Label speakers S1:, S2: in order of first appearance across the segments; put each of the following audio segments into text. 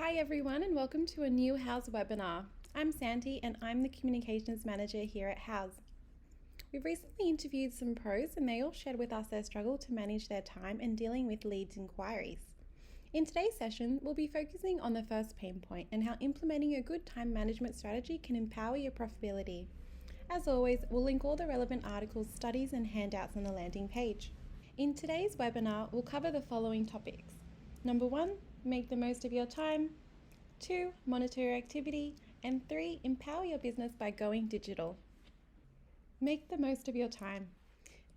S1: Hi everyone and welcome to a new Houzz webinar. I'm Sandy and I'm the Communications Manager here at Houzz. We've recently interviewed some pros and they all shared with us their struggle to manage their time and dealing with leads inquiries. In today's session, we'll be focusing on the first pain point and how implementing a good time management strategy can empower your profitability. As always, we'll link all the relevant articles, studies and handouts on the landing page. In today's webinar, we'll cover the following topics. Number 1, make the most of your time. 2, monitor your activity. And 3, empower your business by going digital. Make the most of your time.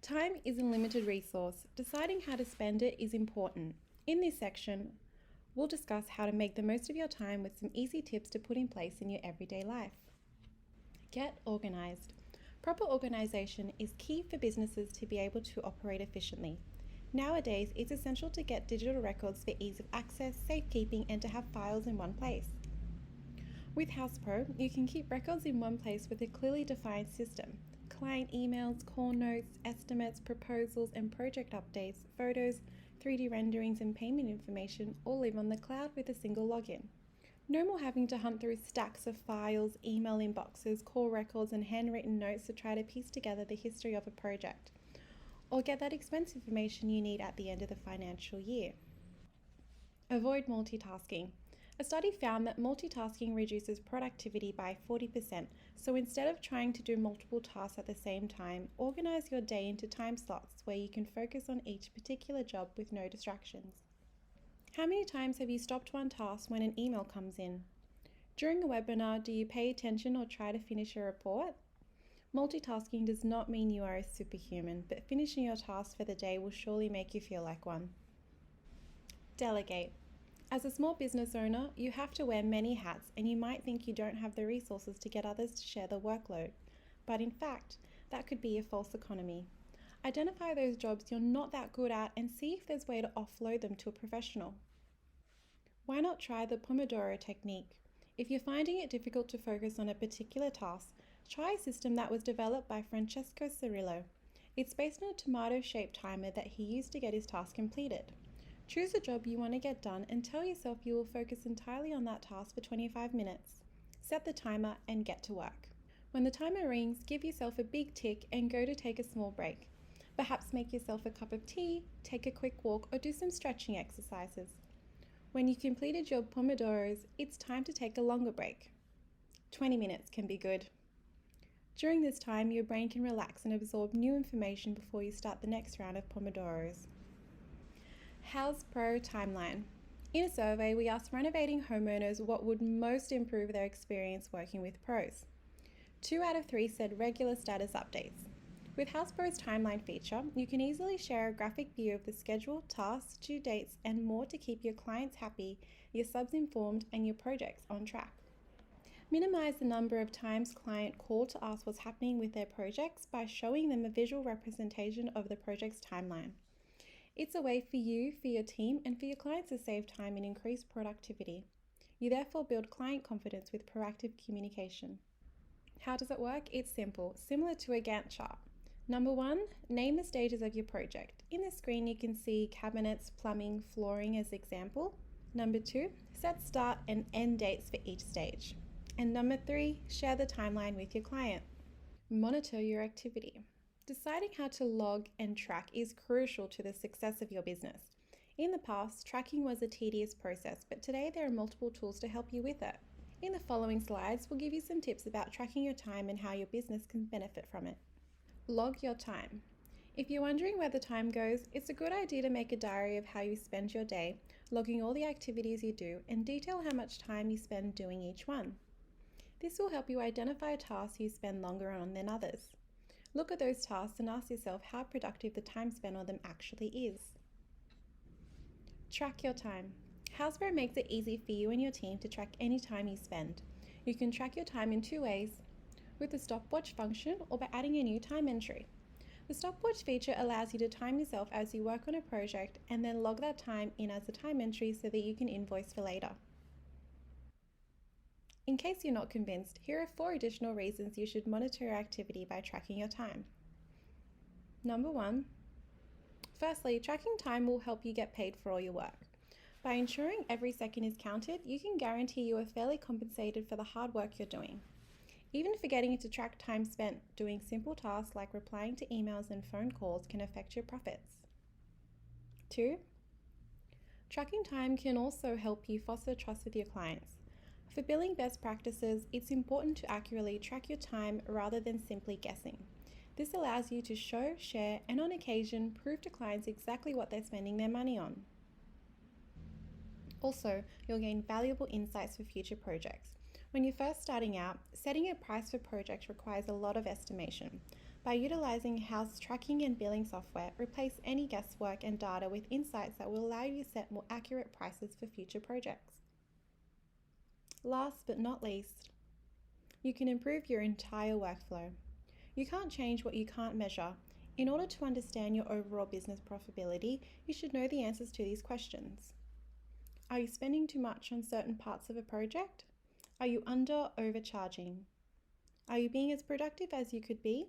S1: Time is a limited resource. Deciding how to spend it is important. In this section, we'll discuss how to make the most of your time with some easy tips to put in place in your everyday life. Get organized. Proper organization is key for businesses to be able to operate efficiently. Nowadays, it's essential to get digital records for ease of access, safekeeping, and to have files in one place. With Houzz Pro, you can keep records in one place with a clearly defined system. Client emails, call notes, estimates, proposals, and project updates, photos, 3D renderings, and payment information all live on the cloud with a single login. No more having to hunt through stacks of files, email inboxes, call records, and handwritten notes to try to piece together the history of a project, or get that expense information you need at the end of the financial year. Avoid multitasking. A study found that multitasking reduces productivity by 40%, so instead of trying to do multiple tasks at the same time, organize your day into time slots where you can focus on each particular job with no distractions. How many times have you stopped one task when an email comes in? During a webinar, do you pay attention or try to finish a report? Multitasking does not mean you are a superhuman, but finishing your task for the day will surely make you feel like one. Delegate. As a small business owner, you have to wear many hats and you might think you don't have the resources to get others to share the workload. But in fact, that could be a false economy. Identify those jobs you're not that good at and see if there's a way to offload them to a professional. Why not try the Pomodoro Technique? If you're finding it difficult to focus on a particular task, try a system that was developed by Francesco Cirillo. It's based on a tomato-shaped timer that he used to get his task completed. Choose a job you want to get done and tell yourself you will focus entirely on that task for 25 minutes. Set the timer and get to work. When the timer rings, give yourself a big tick and go to take a small break. Perhaps make yourself a cup of tea, take a quick walk, or do some stretching exercises. When you've completed your Pomodoros, it's time to take a longer break. 20 minutes can be good. During this time, your brain can relax and absorb new information before you start the next round of Pomodoros. Houzz Pro Timeline. In a survey, we asked renovating homeowners what would most improve their experience working with pros. 2 out of 3 said regular status updates. With Houzz Pro's timeline feature, you can easily share a graphic view of the schedule, tasks, due dates, and more to keep your clients happy, your subs informed, and your projects on track. Minimize the number of times clients call to ask what's happening with their projects by showing them a visual representation of the project's timeline. It's a way for you, for your team, and for your clients to save time and increase productivity. You therefore build client confidence with proactive communication. How does it work? It's simple, similar to a Gantt chart. Number 1, name the stages of your project. In the screen, you can see cabinets, plumbing, flooring as example. Number 2, set start and end dates for each stage. And number 3, share the timeline with your client. Monitor your activity. Deciding how to log and track is crucial to the success of your business. In the past, tracking was a tedious process, but today there are multiple tools to help you with it. In the following slides, we'll give you some tips about tracking your time and how your business can benefit from it. Log your time. If you're wondering where the time goes, it's a good idea to make a diary of how you spend your day, logging all the activities you do, and detail how much time you spend doing each one. This will help you identify tasks you spend longer on than others. Look at those tasks and ask yourself how productive the time spent on them actually is. Track your time. Houzz Pro makes it easy for you and your team to track any time you spend. You can track your time in 2 ways, with the stopwatch function or by adding a new time entry. The stopwatch feature allows you to time yourself as you work on a project and then log that time in as a time entry so that you can invoice for later. In case you're not convinced, here are 4 additional reasons you should monitor your activity by tracking your time. Number 1, firstly, tracking time will help you get paid for all your work. By ensuring every second is counted, you can guarantee you are fairly compensated for the hard work you're doing. Even forgetting to track time spent doing simple tasks like replying to emails and phone calls can affect your profits. 2. Tracking time can also help you foster trust with your clients. For billing best practices, it's important to accurately track your time rather than simply guessing. This allows you to show, share, and on occasion, prove to clients exactly what they're spending their money on. Also, you'll gain valuable insights for future projects. When you're first starting out, setting a price for projects requires a lot of estimation. By utilizing Houzz tracking and billing software, replace any guesswork and data with insights that will allow you to set more accurate prices for future projects. Last but not least, you can improve your entire workflow. You can't change what you can't measure. In order to understand your overall business profitability, you should know the answers to these questions. Are you spending too much on certain parts of a project? Are you under or overcharging? Are you being as productive as you could be?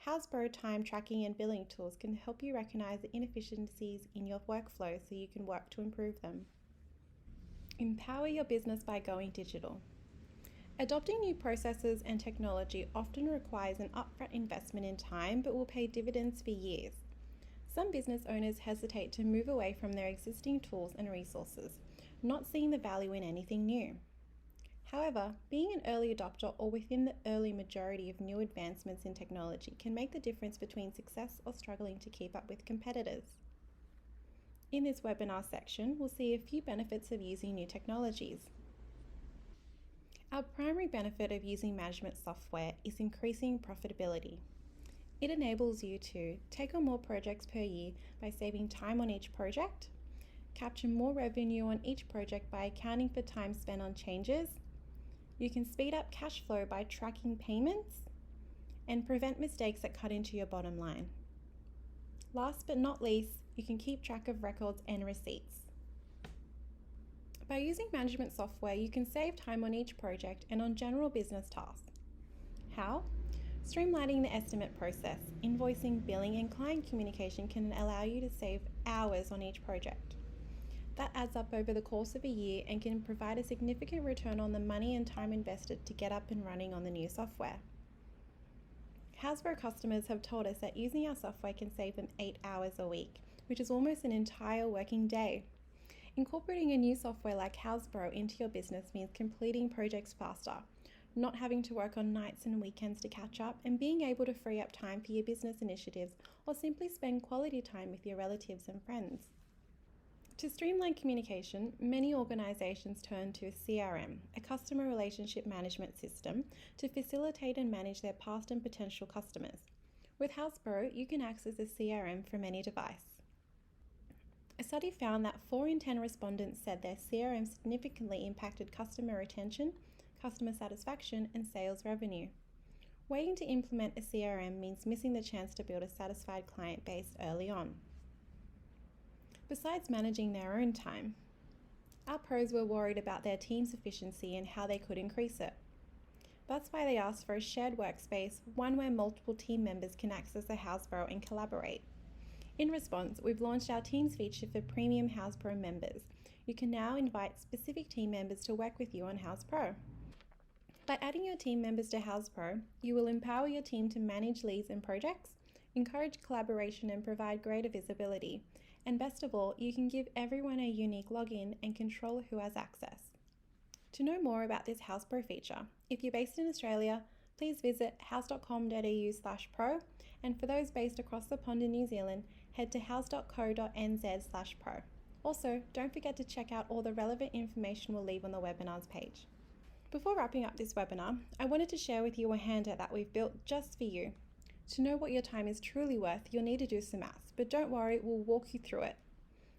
S1: Houzz time tracking and billing tools can help you recognize the inefficiencies in your workflow so you can work to improve them. Empower your business by going digital. Adopting new processes and technology often requires an upfront investment in time but will pay dividends for years. Some business owners hesitate to move away from their existing tools and resources, not seeing the value in anything new. However, being an early adopter or within the early majority of new advancements in technology can make the difference between success or struggling to keep up with competitors. In this webinar section, we'll see a few benefits of using new technologies. Our primary benefit of using management software is increasing profitability. It enables you to take on more projects per year by saving time on each project, capture more revenue on each project by accounting for time spent on changes. You can speed up cash flow by tracking payments and prevent mistakes that cut into your bottom line. Last but not least, you can keep track of records and receipts. By using management software, you can save time on each project and on general business tasks. How? Streamlining the estimate process, invoicing, billing, and client communication can allow you to save hours on each project. That adds up over the course of a year and can provide a significant return on the money and time invested to get up and running on the new software. Houzz customers have told us that using our software can save them 8 hours a week, which is almost an entire working day. Incorporating a new software like Houzz into your business means completing projects faster, not having to work on nights and weekends to catch up, and being able to free up time for your business initiatives or simply spend quality time with your relatives and friends. To streamline communication, many organizations turn to a CRM, a customer relationship management system, to facilitate and manage their past and potential customers. With Houzz you can access a CRM from any device. A study found that 4 in 10 respondents said their CRM significantly impacted customer retention, customer satisfaction, and sales revenue. Waiting to implement a CRM means missing the chance to build a satisfied client base early on. Besides managing their own time, our pros were worried about their team's efficiency and how they could increase it. That's why they asked for a shared workspace, one where multiple team members can access the Houzz and collaborate. In response, we've launched our Teams feature for premium Houzz members. You can now invite specific team members to work with you on Houzz By adding your team members to Houzz you will empower your team to manage leads and projects, encourage collaboration, and provide greater visibility. And best of all, you can give everyone a unique login and control who has access. To know more about this Houzz feature, if you're based in Australia, please visit houzz.com.au/pro, and for those based across the pond in New Zealand, head to houzz.co.nz/pro. Also, don't forget to check out all the relevant information we'll leave on the webinars page. Before wrapping up this webinar, I wanted to share with you a handout that we've built just for you. To know what your time is truly worth, you'll need to do some maths, but don't worry, we'll walk you through it.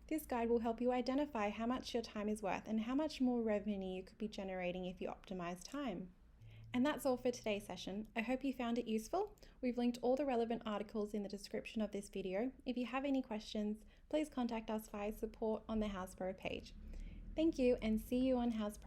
S1: This guide will help you identify how much your time is worth and how much more revenue you could be generating if you optimize time. And that's all for today's session. I hope you found it useful. We've linked all the relevant articles in the description of this video. If you have any questions, please contact us via support on the Houzz page. Thank you and see you on Houzz